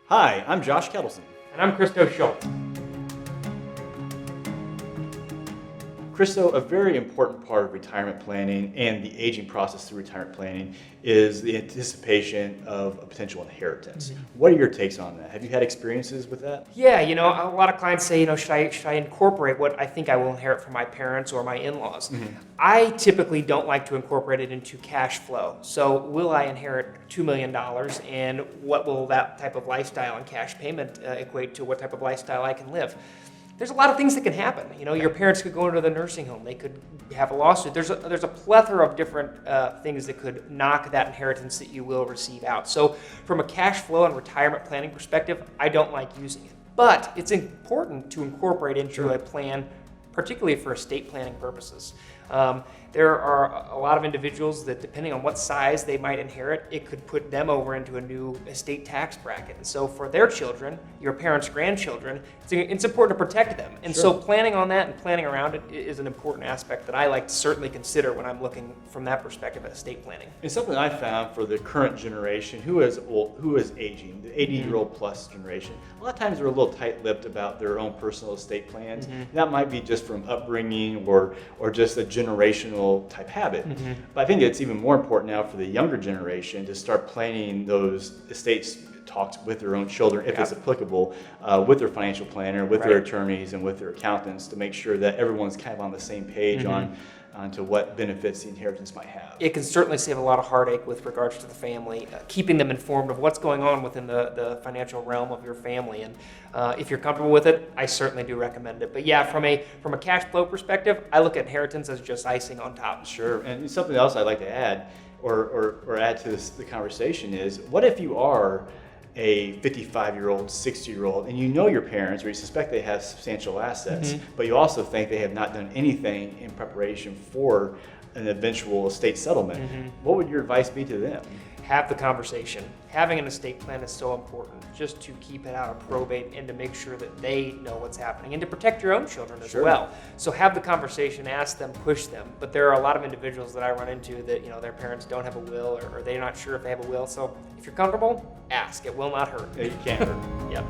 Hi, I'm Josh Kettleson. And I'm Christo Schultz. Christo, a very important part of retirement planning and the aging process through retirement planning is the anticipation of a potential inheritance. What are your takes on that? Have you had experiences with that? Yeah, a lot of clients say, should I incorporate what I think I will inherit from my parents or my in-laws? I typically don't like to incorporate it into cash flow. So will I inherit $2 million, and what will that type of lifestyle and cash payment equate to what type of lifestyle I can live? There's a lot of things that can happen. Your parents could go into the nursing home. They could have a lawsuit. There's a plethora of different things that could knock that inheritance that you will receive out. So from a cash flow and retirement planning perspective, I don't like using it. But it's important to incorporate into a plan, particularly for estate planning purposes. There are a lot of individuals that, depending on what size they might inherit, it could put them over into a new estate tax bracket. And so for their children, your parents' grandchildren, it's important to protect them. And so planning on that and planning around it is an important aspect that I like to certainly consider when I'm looking from that perspective at estate planning. It's something I found for the current generation who is aging, the 80-year-old plus generation. A lot of times they're a little tight-lipped about their own personal estate plans. That might be just from upbringing or just a generational type habit. But I think it's even more important now for the younger generation to start planning those estates talks with their own children, if it's applicable, with their financial planner, with their attorneys, and with their accountants, to make sure that everyone's kind of on the same page onto what benefits the inheritance might have. It can certainly save a lot of heartache with regards to the family, keeping them informed of what's going on within the financial realm of your family. And if you're comfortable with it, I certainly do recommend it. But yeah, from a cash flow perspective, I look at inheritance as just icing on top. Sure, and something else I'd like to add, or add to the conversation is, what if you are a 55-year-old, 60-year-old, and you know your parents, or you suspect they have substantial assets, but you also think they have not done anything in preparation for an eventual estate settlement. What would your advice be to them? Have the conversation. Having an estate plan is so important, just to keep it out of probate and to make sure that they know what's happening, and to protect your own children as well. So have the conversation, ask them, push them. But there are a lot of individuals that I run into that their parents don't have a will, or they're not sure if they have a will. So if you're comfortable, ask. It will not hurt. It can't hurt. Yep.